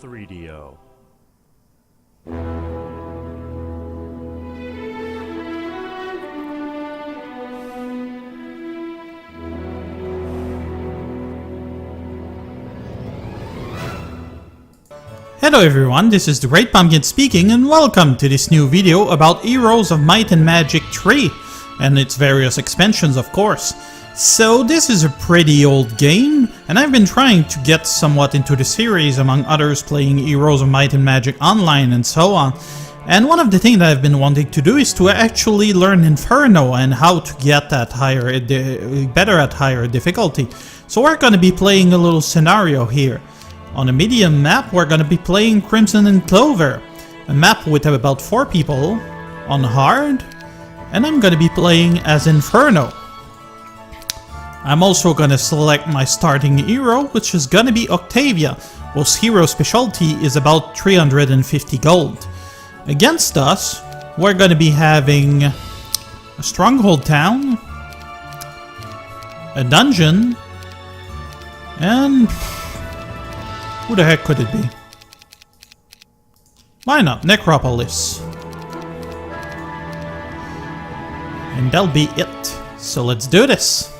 3DO. Hello everyone, this is the Great Pumpkin speaking and welcome to this new video about Heroes of Might and Magic 3 and its various expansions, of course. So this is a pretty old game and I've been trying to get somewhat into the series, among others playing Heroes of Might and Magic Online and so on. And one of the things that I've been wanting to do is to actually learn Inferno and how to get that better at higher difficulty. So we're going to be playing a little scenario here. On a medium map, we're gonna be playing Crimson and Clover, a map with about 4 people on hard, and I'm gonna be playing as Inferno. I'm also gonna select my starting hero, which is gonna be Octavia, whose hero specialty is about 350 gold. Against us, we're gonna be having a stronghold town, a dungeon, and who the heck could it be? Why not? Necropolis. And that'll be it. So let's do this.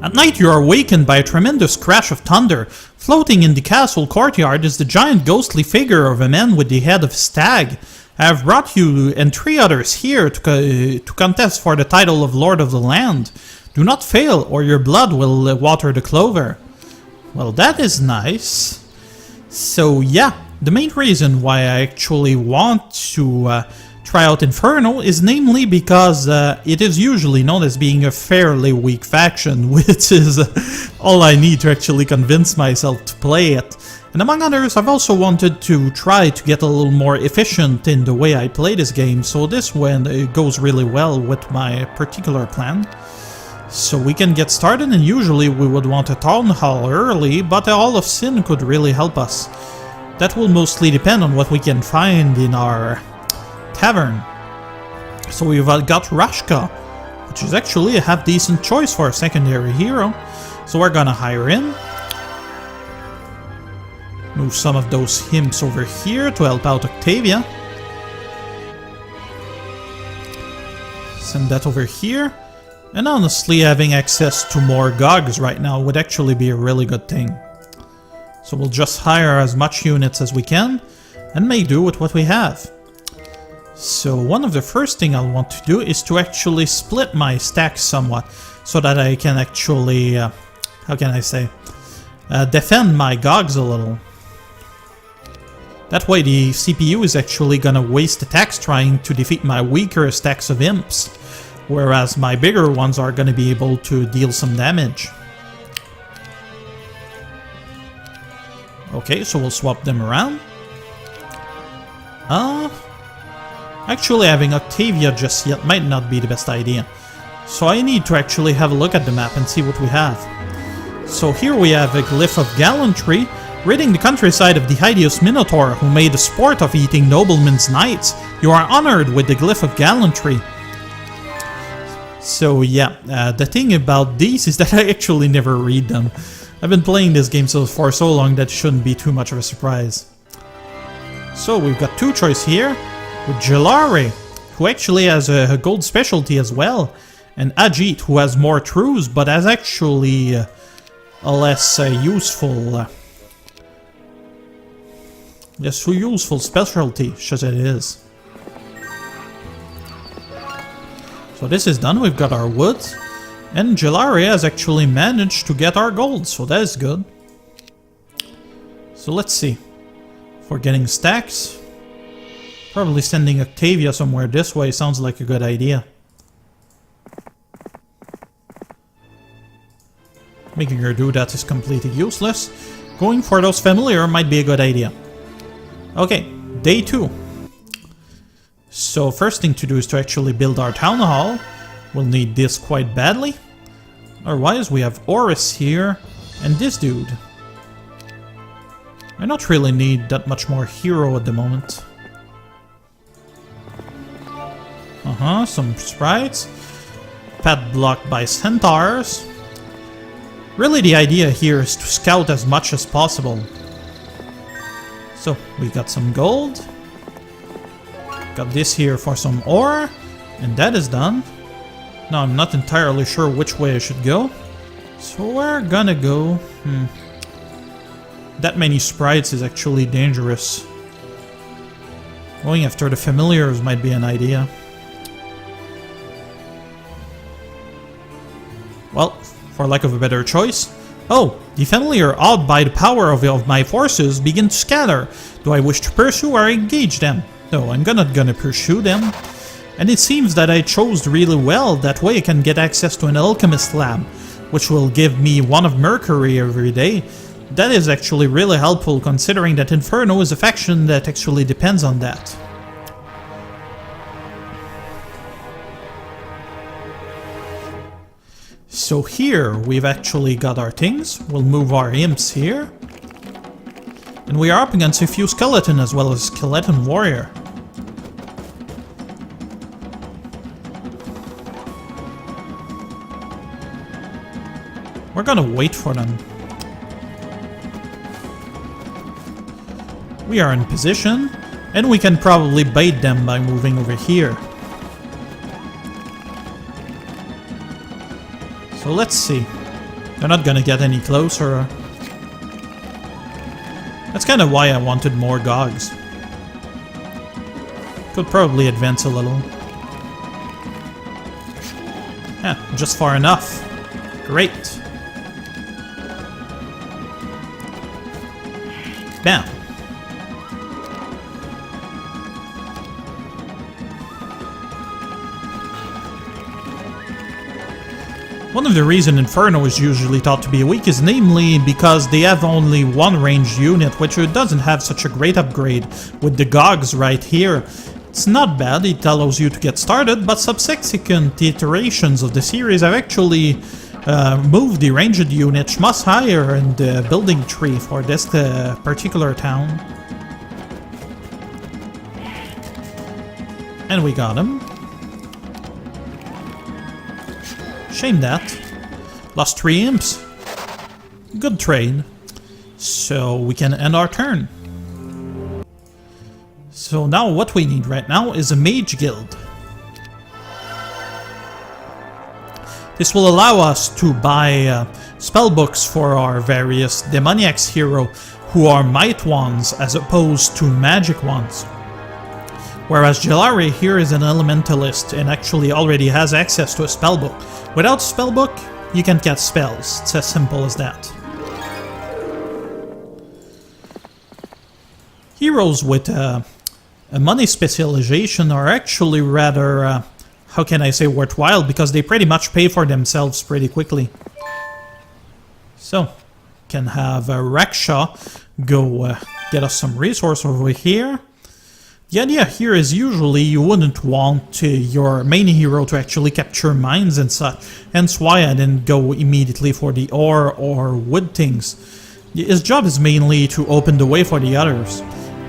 At night you are awakened by a tremendous crash of thunder. Floating in the castle courtyard is the giant ghostly figure of a man with the head of a stag. I have brought you and 3 others here to contest for the title of Lord of the Land. Do not fail or your blood will water the clover. Well, that is nice. So yeah, the main reason why I actually want to try out Inferno is namely because it is usually known as being a fairly weak faction, which is all I need to actually convince myself to play it. And among others, I've also wanted to try to get a little more efficient in the way I play this game, so this one goes really well with my particular plan. So we can get started, and usually we would want a town hall early, but the Hall of Sin could really help us. That will mostly depend on what we can find in our tavern. So we've got Rashka, which is actually a half-decent choice for a secondary hero. So we're gonna hire in. Move some of those imps over here to help out Octavia. Send that over here. And honestly, having access to more GOGs right now would actually be a really good thing. So we'll just hire as much units as we can and make do with what we have. So one of the first things I'll want to do is to actually split my stacks somewhat so that I can actually, how can I say, defend my GOGs a little. That way the CPU is actually gonna waste attacks trying to defeat my weaker stacks of imps, whereas my bigger ones are going to be able to deal some damage. Okay, so we'll swap them around. Actually having Octavia just yet might not be the best idea. So I need to actually have a look at the map and see what we have. So here we have a Glyph of Gallantry, ridding the countryside of the hideous Minotaur who made a sport of eating noblemen's knights. You are honored with the Glyph of Gallantry. So yeah, the thing about these is that I actually never read them. I've been playing this game for so long that shouldn't be too much of a surprise. So we've got 2 choices here, with Gelare, who actually has a gold specialty as well, and Ajit, who has more truths, but has actually a less useful specialty, such as it is. So this is done, we've got our wood, and Gelare has actually managed to get our gold, so that is good. So let's see, if we're getting stacks, probably sending Octavia somewhere this way sounds like a good idea. Making her do that is completely useless. Going for those familiar might be a good idea. Okay, day 2. So first thing to do is to actually build our town hall. We'll need this quite badly. Otherwise we have Oris here and this dude. I don't really need that much more hero at the moment. Some sprites. Path blocked by centaurs. Really the idea here is to scout as much as possible. So, we got some gold. Got this here for some ore. And that is done. Now, I'm not entirely sure which way I should go. So, we're gonna go... That many sprites is actually dangerous. Going after the familiars might be an idea. Well, for lack of a better choice. Oh, the familiar, awed by the power of my forces, begin to scatter. Do I wish to pursue or engage them? No, I'm not gonna pursue them. And it seems that I chose really well. That way I can get access to an alchemist lab, which will give me 1 of mercury every day. That is actually really helpful, considering that Inferno is a faction that actually depends on that. So here we've actually got our things. We'll move our imps here. And we are up against a few skeleton as well as skeleton warrior. We're gonna wait for them. We are in position, and we can probably bait them by moving over here. So let's see. They're not gonna get any closer. That's kind of why I wanted more gogs. Could probably advance a little. Yeah, just far enough. Great. Bam. One of the reasons Inferno is usually thought to be weak is namely because they have only one ranged unit, which doesn't have such a great upgrade with the Gogs right here. It's not bad, it allows you to get started, but subsequent iterations of the series have actually moved the ranged unit much higher in the building tree for this particular town. And we got him. Shame that. Lost 3 imps. Good trade. So we can end our turn. So now what we need right now is a mage guild. This will allow us to buy spellbooks for our various demoniacs hero who are might ones as opposed to magic ones. Whereas Gelare here is an elementalist and actually already has access to a spellbook. Without spellbook, you can't get spells. It's as simple as that. Heroes with a money specialization are actually rather, how can I say, worthwhile, because they pretty much pay for themselves pretty quickly. So, can have Raksha go get us some resource over here. The idea here is usually you wouldn't want your main hero to actually capture mines and such, hence why I didn't go immediately for the ore or wood things. His job is mainly to open the way for the others.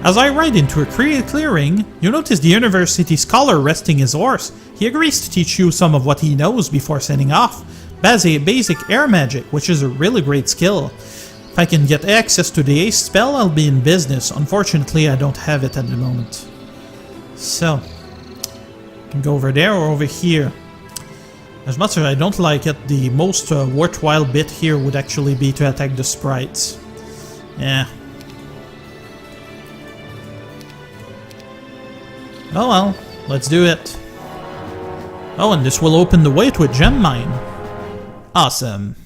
As I ride into a clearing, you notice the university scholar resting his horse. He agrees to teach you some of what he knows before setting off. Basic air magic, which is a really great skill. If I can get access to the ace spell, I'll be in business. Unfortunately, I don't have it at the moment. So, I can go over there or over here. As much as I don't like it, the most worthwhile bit here would actually be to attack the sprites. Yeah. Oh well, let's do it. Oh, and this will open the way to a gem mine. Awesome.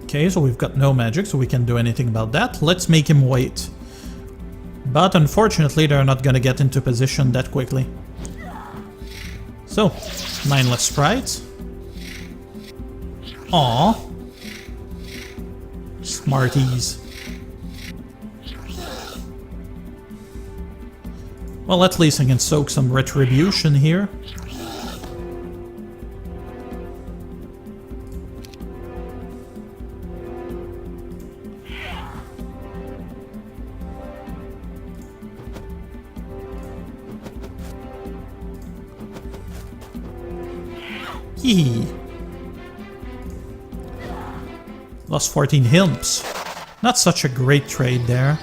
Okay, so we've got no magic, so we can't do anything about that. Let's make him wait. But unfortunately, they're not gonna get into position that quickly. So, mindless sprites. Aww. Smarties. Well, at least I can soak some retribution here. Hee. Lost 14 imps. Not such a great trade there.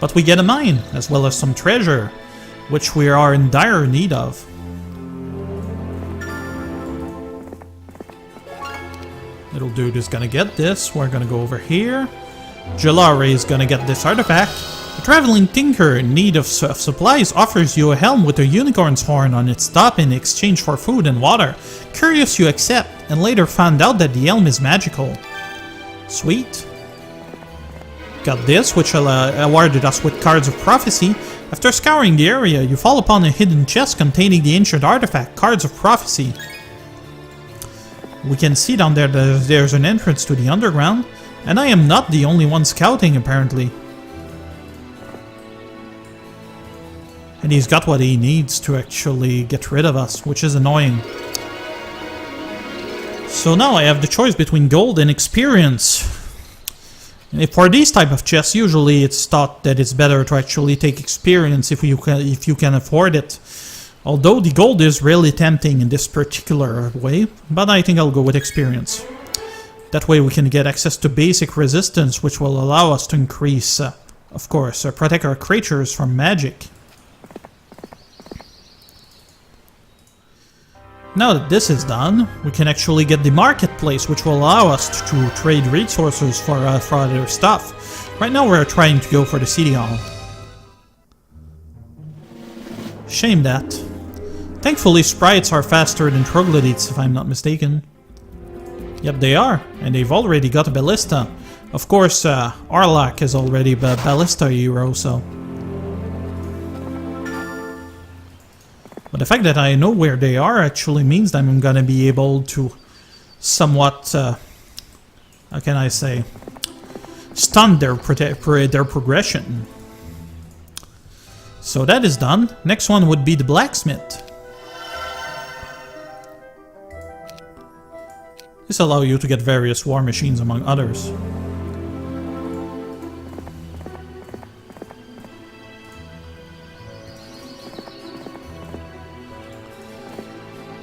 But we get a mine, as well as some treasure, which we are in dire need of. Little dude is gonna get this. We're gonna go over here. Gelare is gonna get this artifact. A traveling tinker in need of supplies offers you a helm with a unicorn's horn on its top in exchange for food and water. Curious, you accept, and later found out that the helm is magical. Sweet. Got this, which awarded us with cards of prophecy. After scouring the area, you fall upon a hidden chest containing the ancient artifact, cards of prophecy. We can see down there that there's an entrance to the underground, and I am not the only one scouting, apparently. And he's got what he needs to actually get rid of us, which is annoying. So now I have the choice between gold and experience. For these type of chests, usually it's thought that it's better to actually take experience if you can afford it. Although the gold is really tempting in this particular way, but I think I'll go with experience. That way we can get access to basic resistance, which will allow us to increase, of course, protect our creatures from magic. Now that this is done, we can actually get the marketplace, which will allow us to trade resources for other stuff. Right now we're trying to go for the city hall. Shame that. Thankfully sprites are faster than troglodytes, if I'm not mistaken. Yep, they are, and they've already got a ballista. Of course, Arlak is already a ballista hero, so... But the fact that I know where they are actually means that I'm gonna be able to somewhat, how can I say, stun their progression. So that is done. Next one would be the blacksmith. This allows you to get various war machines among others.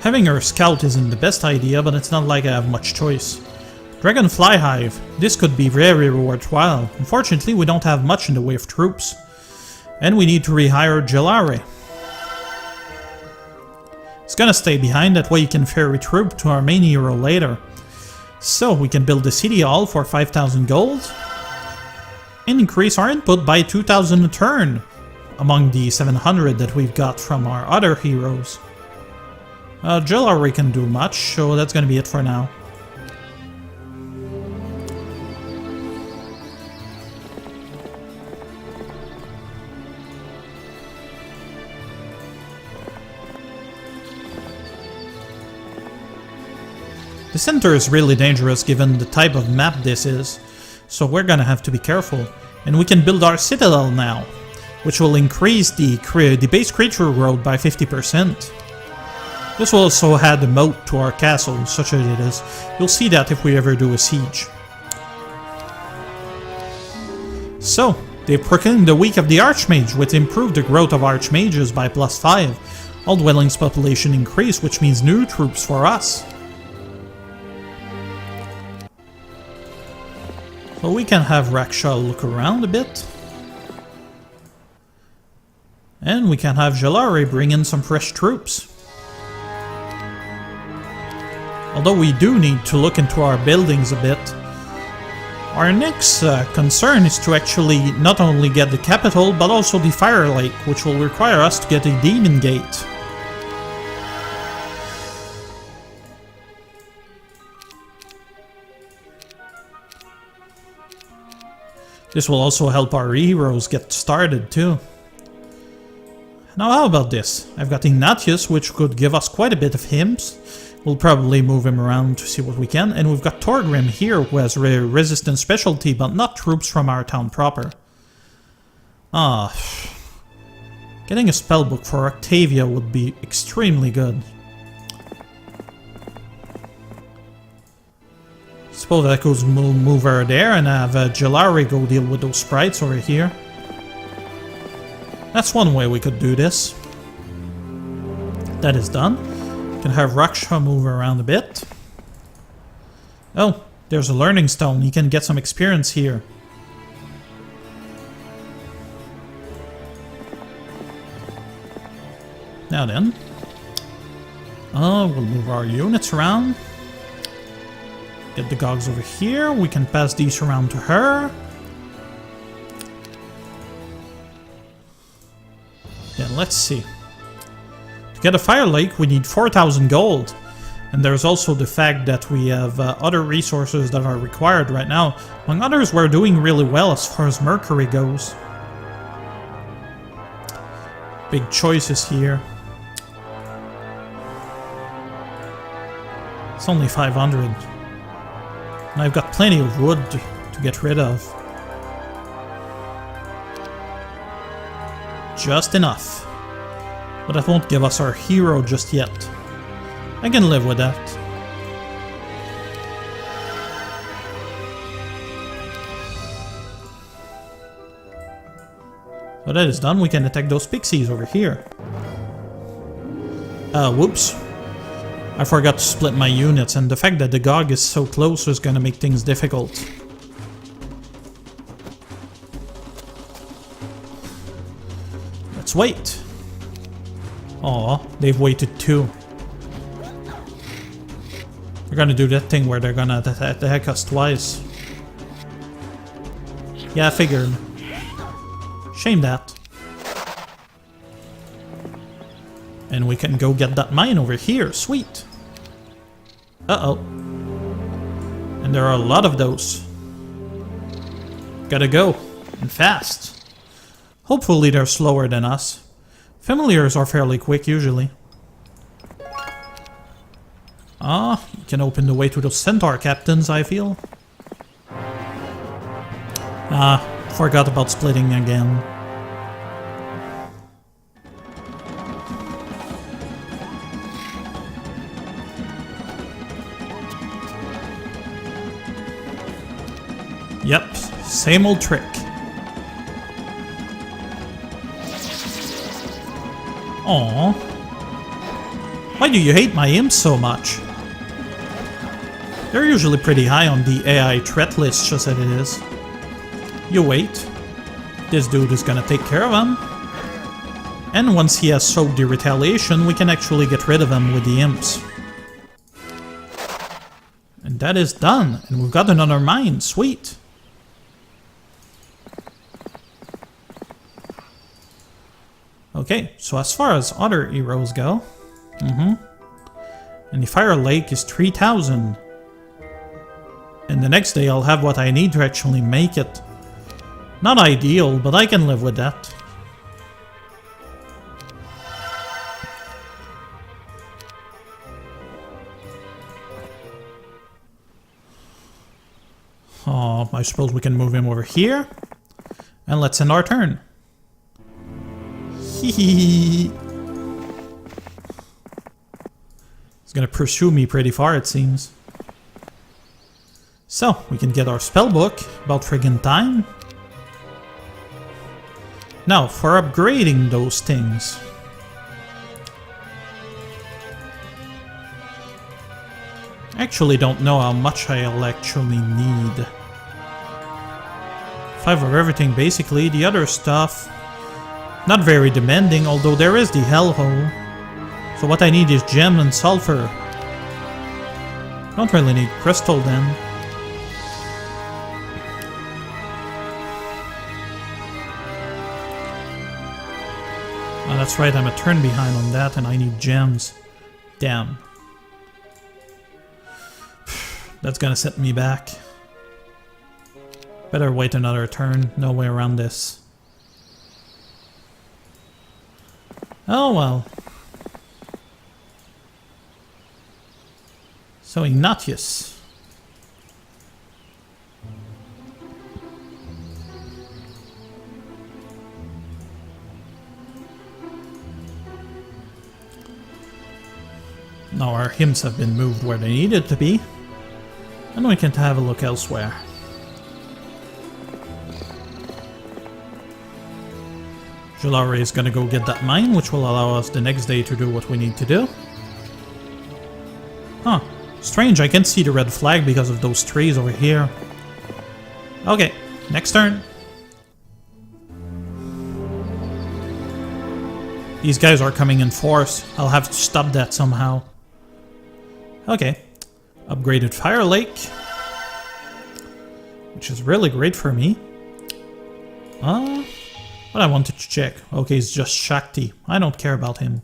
Having her scout isn't the best idea, but it's not like I have much choice. Dragonfly Hive. This could be very worthwhile. Unfortunately, we don't have much in the way of troops. And we need to rehire Gelare. It's gonna stay behind, that way you can ferry troop to our main hero later. So we can build the city hall for 5,000 gold. And increase our input by 2,000 a turn. Among the 700 that we've got from our other heroes. Gelare can do much, so that's gonna be it for now. The center is really dangerous given the type of map this is, so we're gonna have to be careful. And we can build our citadel now, which will increase the base creature growth by 50%. This will also add a moat to our castle, such as it is. You'll see that if we ever do a siege. So, they've proclaimed the Week of the Archmage, which improved the growth of Archmages by +5. All dwellings population increase, which means new troops for us. So we can have Raksha look around a bit. And we can have Gelare bring in some fresh troops. Although we do need to look into our buildings a bit. Our next concern is to actually not only get the capital, but also the Fire Lake, which will require us to get a Demon Gate. This will also help our heroes get started too. Now how about this? I've got Ignatius, which could give us quite a bit of imps. We'll probably move him around to see what we can. And we've got Torgrim here, who has resistance specialty, but not troops from our town proper. Getting a spellbook for Octavia would be extremely good. Suppose I could move her there and have Gelare go deal with those sprites over here. That's one way we could do this. That is done. Can have Raksha move around a bit. Oh, there's a learning stone. You can get some experience here. Now then. We'll move our units around. Get the Gogs over here. We can pass these around to her. Then let's see. To get a Fire Lake, we need 4,000 gold. And there's also the fact that we have other resources that are required right now. Among others, we're doing really well as far as Mercury goes. Big choices here. It's only 500. And I've got plenty of wood to get rid of. Just enough. But that won't give us our hero just yet. I can live with that. So that is done, we can attack those pixies over here. Whoops. I forgot to split my units, and the fact that the Gog is so close is gonna make things difficult. Let's wait. Aw, they've waited too. They're gonna do that thing where they're gonna attack us twice. Yeah, I figured. Shame that. And we can go get that mine over here. Sweet. Uh-oh. And there are a lot of those. Gotta go. And fast. Hopefully they're slower than us. Familiars are fairly quick usually. Ah, you can open the way to those centaur captains, I feel. Ah, forgot about splitting again. Yep, same old trick. Aww. Why do you hate my imps so much? They're usually pretty high on the AI threat list, just as it is. You wait. This dude is gonna take care of him. And once he has soaked the retaliation, we can actually get rid of him with the imps. And that is done. And we've got another mine. Sweet. Okay, so as far as other heroes go, and the Fire Lake is 3,000. And the next day I'll have what I need to actually make it. Not ideal, but I can live with that. Oh, I suppose we can move him over here. And let's end our turn. He's gonna pursue me pretty far, it seems. So, we can get our spell book, about friggin' time. Now, for upgrading those things. I actually don't know how much I'll actually need. 5 of everything, basically. The other stuff, not very demanding, although there is the hellhole. So what I need is gem and sulfur. Don't really need crystal then. Oh, that's right, I'm a turn behind on that and I need gems. Damn. That's gonna set me back. Better wait another turn, no way around this. Oh well. So Ignatius. Now our hymns have been moved where they needed to be, and we can have a look elsewhere. Jalari is gonna go get that mine, which will allow us the next day to do what we need to do. Huh. Strange, I can't see the red flag because of those trees over here. Okay, next turn. These guys are coming in force. I'll have to stop that somehow. Okay. Upgraded Fire Lake. Which is really great for me. What I wanted to check. Okay, it's just Shakti. I don't care about him.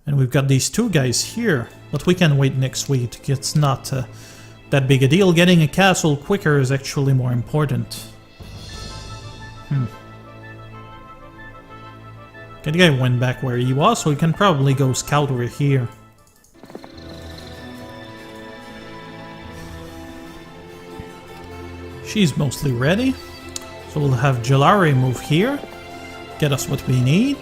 And we've got these two guys here. But we can wait next week. It's not that big a deal. Getting a castle quicker is actually more important. Okay, the guy went back where he was, so we can probably go scout over here. She's mostly ready. So we'll have Jelare move here. Get us what we need.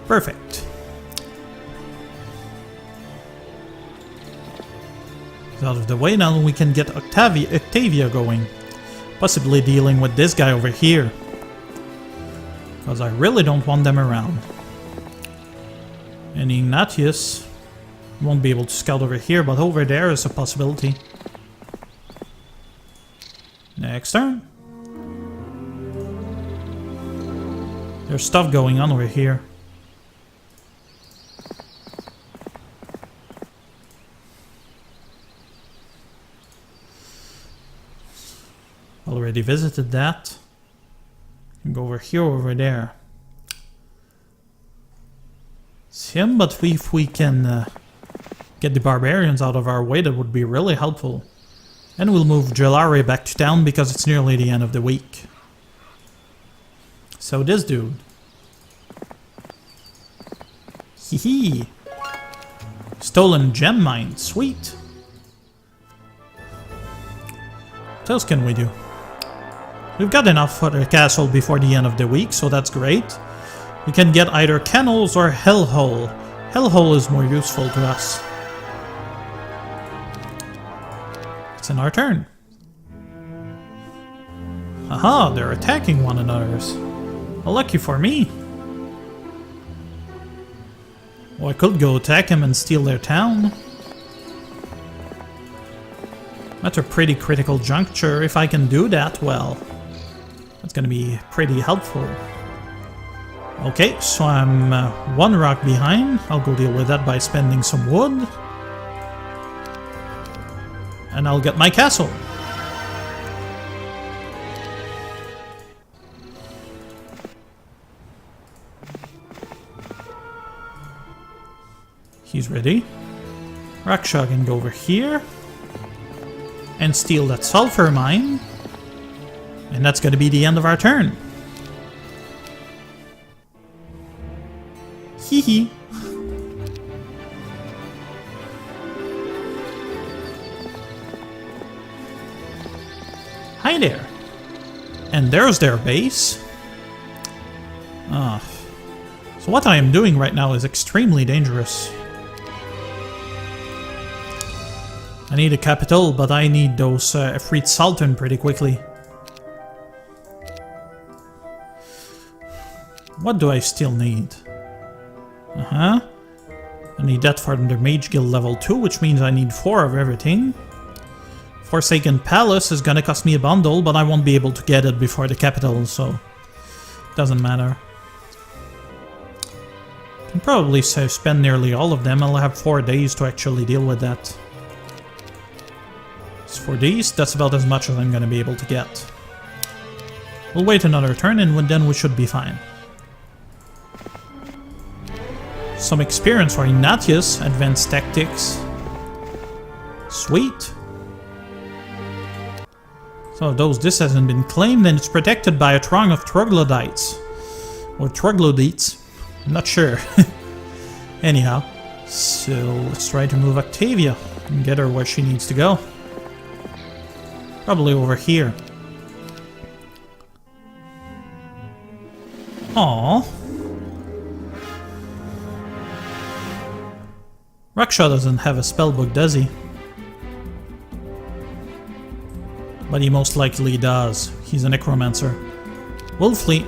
Perfect. It's out of the way now, we can get Octavia going. Possibly dealing with this guy over here. Because I really don't want them around. And Ignatius won't be able to scout over here, but over there is a possibility. Next turn. There's stuff going on over here. Already visited that. Can go over here, over there. It's him, but if we can get the barbarians out of our way, that would be really helpful. And we'll move Jelare back to town because it's nearly the end of the week. So this dude. Hee. Stolen gem mine, sweet. What else can we do? We've got enough for the castle before the end of the week, so that's great. We can get either Kennels or Hellhole. Hellhole is more useful to us. It's in our turn. Aha, they're attacking one another. Well, lucky for me. Well, I could go attack them and steal their town. That's a pretty critical juncture. If I can do that, well, that's gonna be pretty helpful. Okay, so I'm one rock behind. I'll go deal with that by spending some wood. And I'll get my castle. He's ready. Raksha can go over here. And steal that sulfur mine. And that's going to be the end of our turn. Hee hee. Hi there. And there's their base. So what I am doing right now is extremely dangerous. I need a capital, but I need those freed Sultan pretty quickly. What do I still need? I need that for the Mage Guild level 2, which means I need 4 of everything. Forsaken Palace is gonna cost me a bundle, but I won't be able to get it before the capital, so doesn't matter. Can probably spend nearly all of them. I'll have 4 days to actually deal with that. So for these, that's about as much as I'm gonna be able to get. We'll wait another turn and then we should be fine. Some experience for Ignatius, advanced tactics. Sweet. So this hasn't been claimed and it's protected by a throng of troglodytes. Or troglodytes. I'm not sure. Anyhow, so let's try to move Octavia and get her where she needs to go. Probably over here. Aww. Raksha doesn't have a spellbook, does he? But he most likely does. He's a necromancer. We'll flee.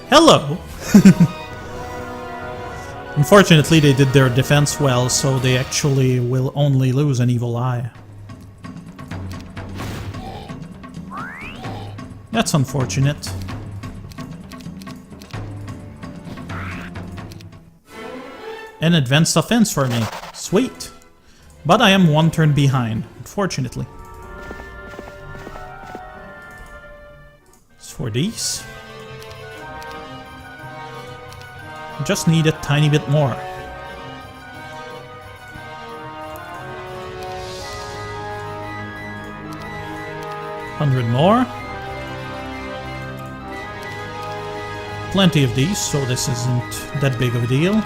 Hello! Unfortunately, they did their defense well, so they actually will only lose an evil eye. That's unfortunate. An advanced offense for me. Sweet. But I am one turn behind, unfortunately. As for these, just need a tiny bit more. $100 more. Plenty of these, so this isn't that big of a deal.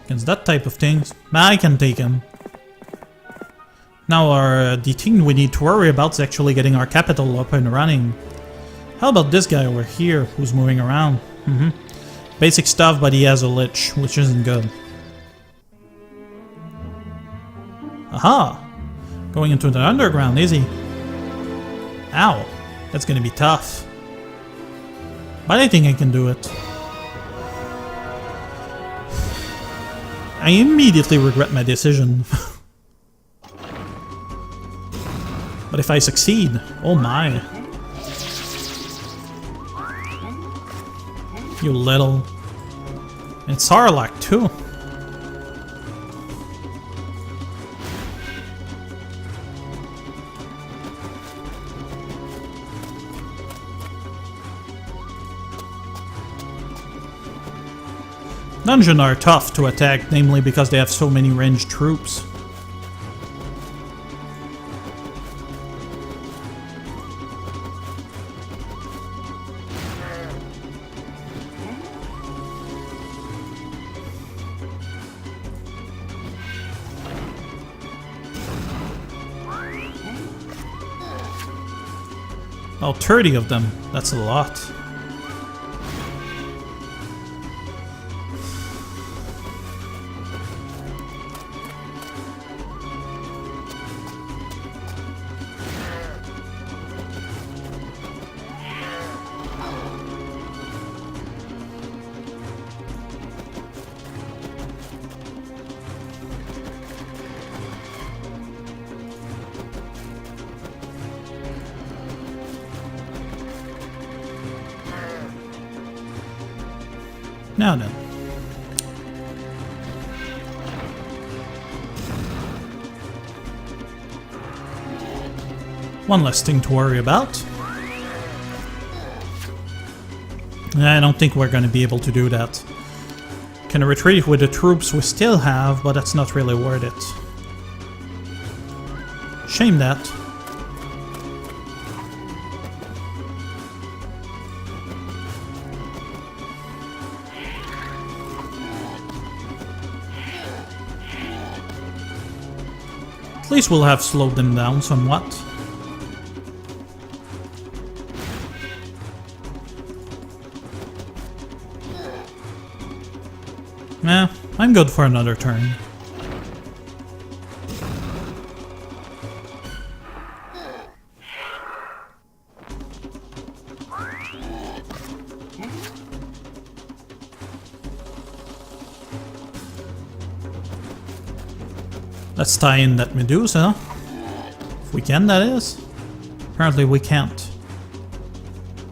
Against that type of things, I can take him. Now the thing we need to worry about is actually getting our capital up and running. How about this guy over here who's moving around? Basic stuff, but he has a lich, which isn't good. Aha! Going into the underground, is he? Ow! That's gonna be tough. But I think I can do it. I immediately regret my decision. But if I succeed, oh my. You little. And it's Sarlacc too. Dungeons are tough to attack, namely because they have so many ranged troops. Oh, 30 of them. That's a lot. Now then. One less thing to worry about. I don't think we're going to be able to do that. Can retreat with the troops we still have, but that's not really worth it. Shame that. At least we'll have slowed them down somewhat. I'm good for another turn. Let's tie in that Medusa. If we can, that is. Apparently we can't.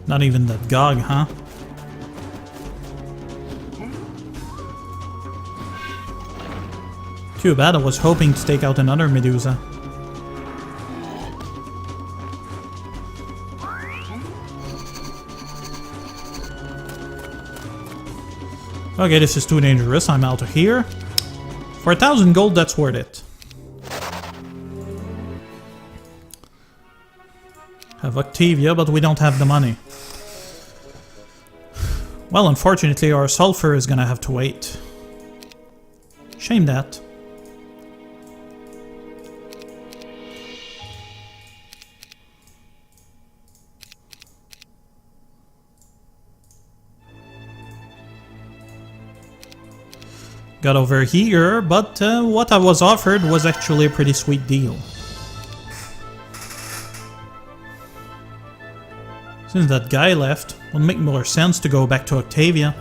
Not even that Gog, huh? Too bad, I was hoping to take out another Medusa. Okay, this is too dangerous, I'm out of here. For 1,000 gold, that's worth it. Have Octavia, but we don't have the money. Well, unfortunately, our sulfur is gonna have to wait. Shame that. Got over here, but what I was offered was actually a pretty sweet deal. Since that guy left, it would make more sense to go back to Octavia.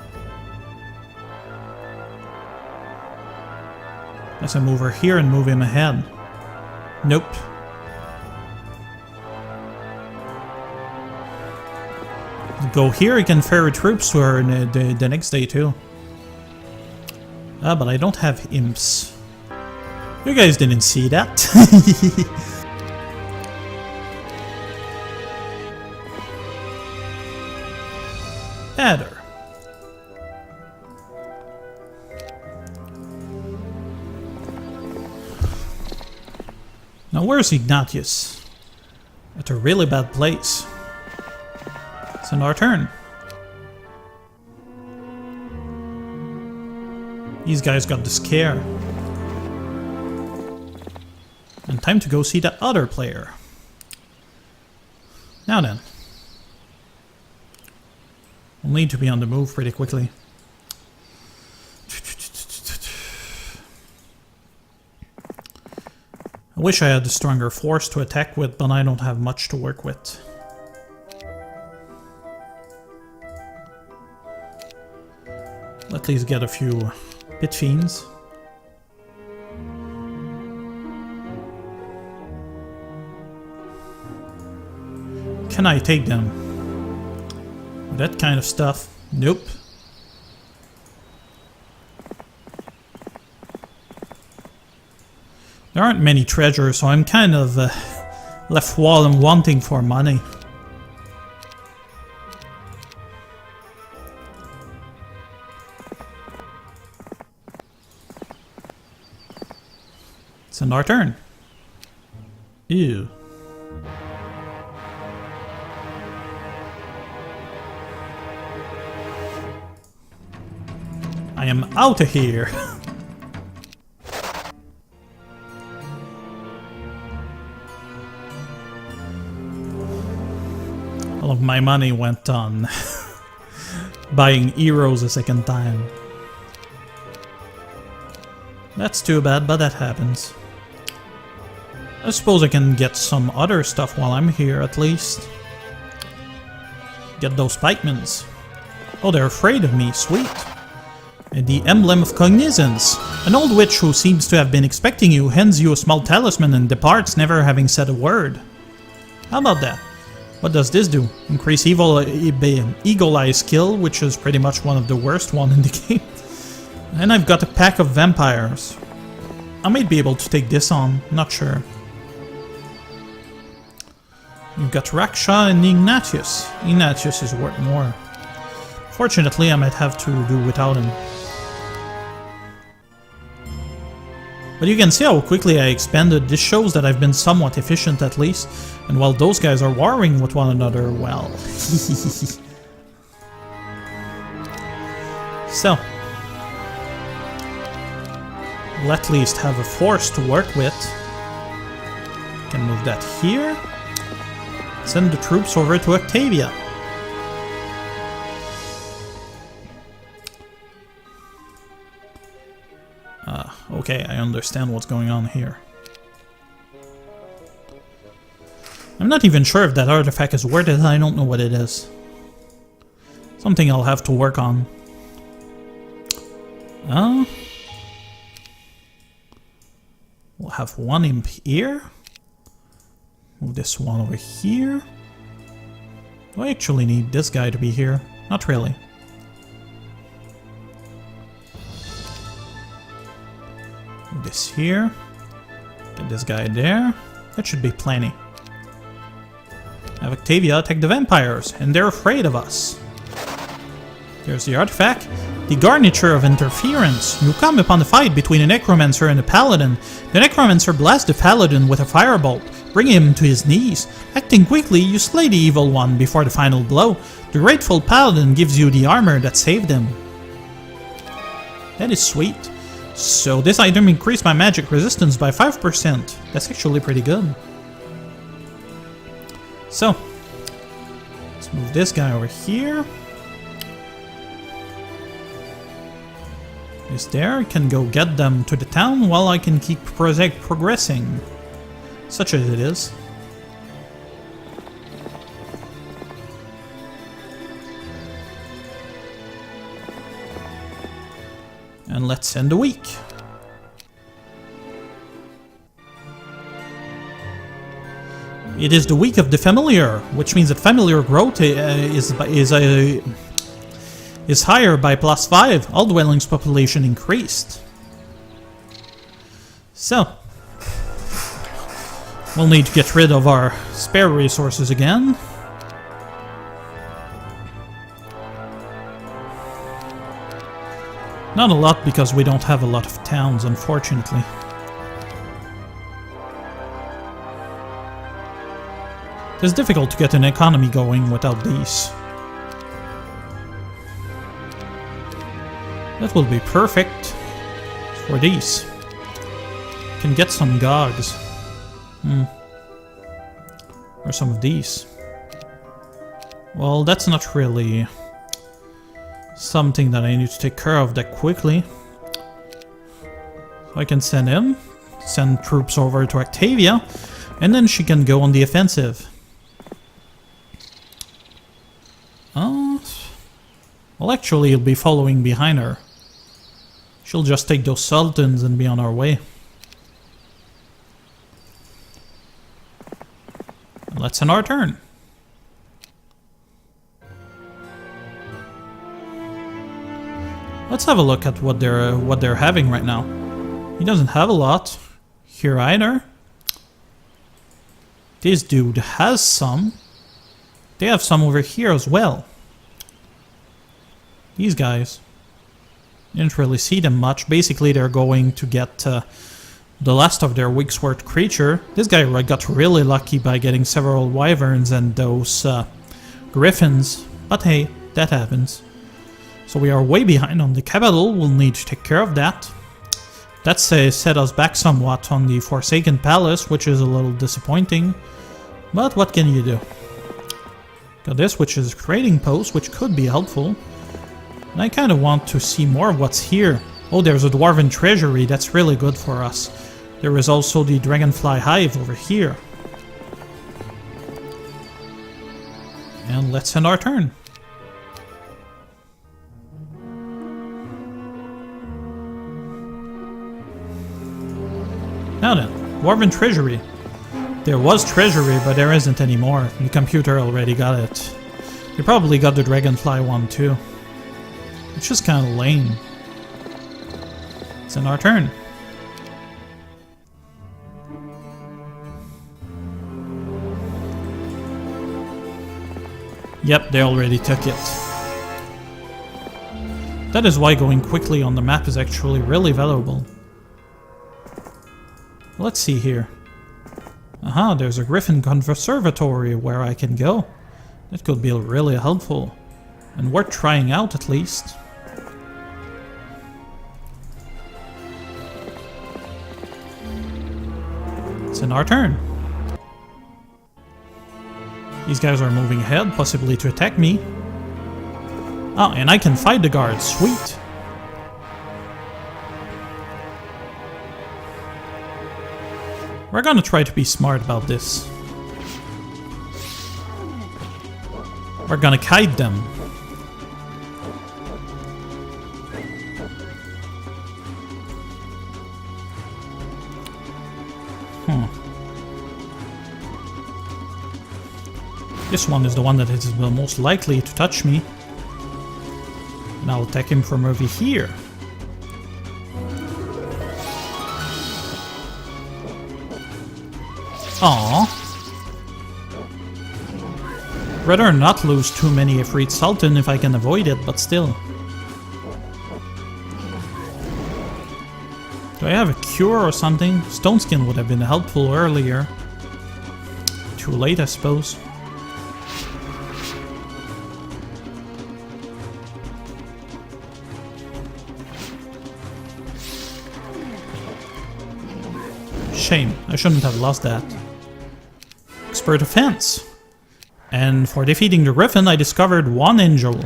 Guess I move over here and move him ahead. Nope. Go here, he can ferry troops to her the next day too. Ah, but I don't have imps. You guys didn't see that. Better. Now where's Ignatius? At a really bad place. It's in our turn. These guys got the scare. And time to go see that other player. Now then. We'll need to be on the move pretty quickly. I wish I had a stronger force to attack with, but I don't have much to work with. At least get a few pit fiends. Can I take them? That kind of stuff? Nope. There aren't many treasures, so I'm kind of left wanting for money. It's in our turn. Ew. I am out of here. All of my money went on buying heroes a second time. That's too bad, but that happens. I suppose I can get some other stuff while I'm here, at least. Get those pikemen. Oh, they're afraid of me, sweet. And the Emblem of Cognizance. An old witch who seems to have been expecting you hands you a small talisman and departs, never having said a word. How about that? What does this do? Increase Eagle Eye skill, which is pretty much one of the worst one in the game. And I've got a pack of vampires. I might be able to take this on, not sure. You've got Raksha and Ignatius. Ignatius is worth more. Fortunately, I might have to do without him. But you can see how quickly I expanded. This shows that I've been somewhat efficient at least. And while those guys are warring with one another, well... So... we'll at least have a force to work with. Can move that here. Send the troops over to Octavia. Okay, I understand what's going on here. I'm not even sure if that artifact is worth it, I don't know what it is. Something I'll have to work on. We'll have one imp here. Move this one over here. Do I actually need this guy to be here? Not really. Move this here. Get this guy there. That should be plenty. Have Octavia attack the vampires, and they're afraid of us. There's the artifact. The Garniture of Interference. You come upon a fight between a Necromancer and a Paladin. The Necromancer blasts the Paladin with a firebolt, bringing him to his knees. Acting quickly, you slay the evil one before the final blow. The grateful Paladin gives you the armor that saved him. That is sweet. So this item increased my magic resistance by 5%. That's actually pretty good. So, let's move this guy over here. Is there? I can go get them to the town while I can keep progressing. Such as it is. And let's end the week. It is the week of the familiar, which means that familiar growth is higher by +5. All dwellings population increased. So, we'll need to get rid of our spare resources again. Not a lot because we don't have a lot of towns, unfortunately. It's difficult to get an economy going without these. That will be perfect for these. Can get some gogs. Or some of these. Well, that's not really something that I need to take care of that quickly. So I can send troops over to Octavia, and then she can go on the offensive. Well, actually, he'll be following behind her. She'll just take those sultans and be on our way. Let's end our turn. Let's have a look at what they're having right now. He doesn't have a lot here either. This dude has some. They have some over here as well. These guys. Didn't really see them much. Basically, they're going to get the last of their week's worth creature. This guy got really lucky by getting several wyverns and those griffins. But hey, that happens. So we are way behind on the capital. We'll need to take care of that. That's set us back somewhat on the Forsaken Palace, which is a little disappointing. But what can you do? Got this, which is a trading post, which could be helpful. And I kind of want to see more of what's here. Oh, there's a Dwarven Treasury. That's really good for us. There is also the Dragonfly Hive over here. And let's end our turn. Now then, Dwarven Treasury. There was treasury, but there isn't anymore. The computer already got it. You probably got the Dragonfly one too. It's just kind of lame. It's in our turn. Yep, they already took it. That is why going quickly on the map is actually really valuable. Let's see here. Aha, there's a Griffin Conservatory where I can go. That could be really helpful. And worth trying out at least. It's in our turn. These guys are moving ahead, possibly to attack me. Oh, and I can fight the guards. Sweet. We're gonna try to be smart about this. We're gonna kite them. This one is the one that is the most likely to touch me. And I'll attack him from over here. Aww. Rather not lose too many Ifrit Sultan if I can avoid it, but still. Do I have a cure or something? Stone Skin would have been helpful earlier. Too late, I suppose. shame. I shouldn't have lost that. Expert offense. And for defeating the Griffin, I discovered 1 angel.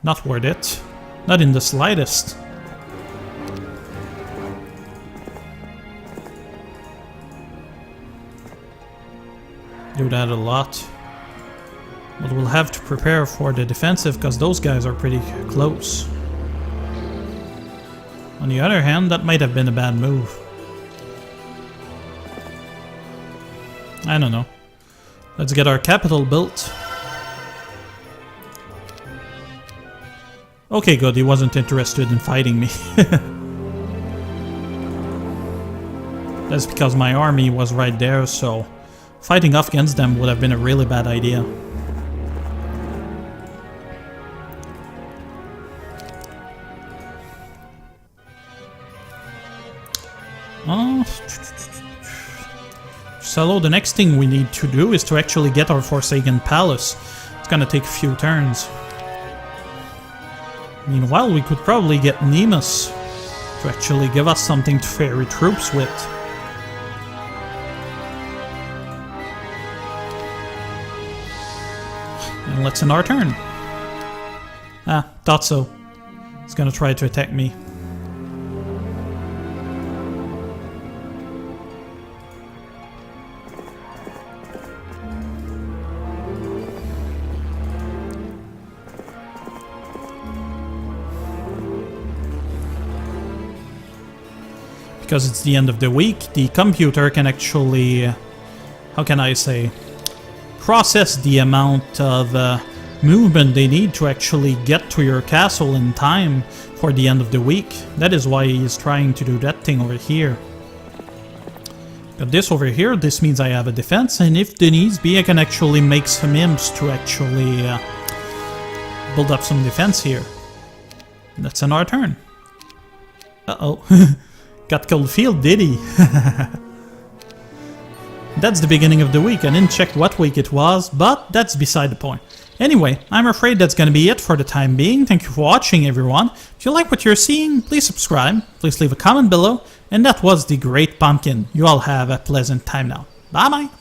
Not worth it. Not in the slightest. Do that a lot. But we'll have to prepare for the defensive because those guys are pretty close. On the other hand, that might have been a bad move. I don't know. Let's get our capital built. Okay, good, he wasn't interested in fighting me. That's because my army was right there, so fighting off against them would have been a really bad idea. So the next thing we need to do is to actually get our Forsaken Palace. It's gonna take a few turns. Meanwhile, we could probably get Nemus to actually give us something to ferry troops with. And let's end our turn. Ah, thought so. It's gonna try to attack me. Because it's the end of the week, the computer can actually, how can I say, process the amount of movement they need to actually get to your castle in time for the end of the week. That is why he's trying to do that thing over here. Got this over here, this means I have a defense, and if the needs be, I can actually make some imps to actually build up some defense here. That's an our turn. Uh-oh. Got cold field, did he? That's the beginning of the week. I didn't check what week it was, but that's beside the point. Anyway, I'm afraid that's gonna be it for the time being. Thank you for watching, everyone. If you like what you're seeing, please subscribe, please leave a comment below, and that was the Great Pumpkin. You all have a pleasant time now. Bye-bye!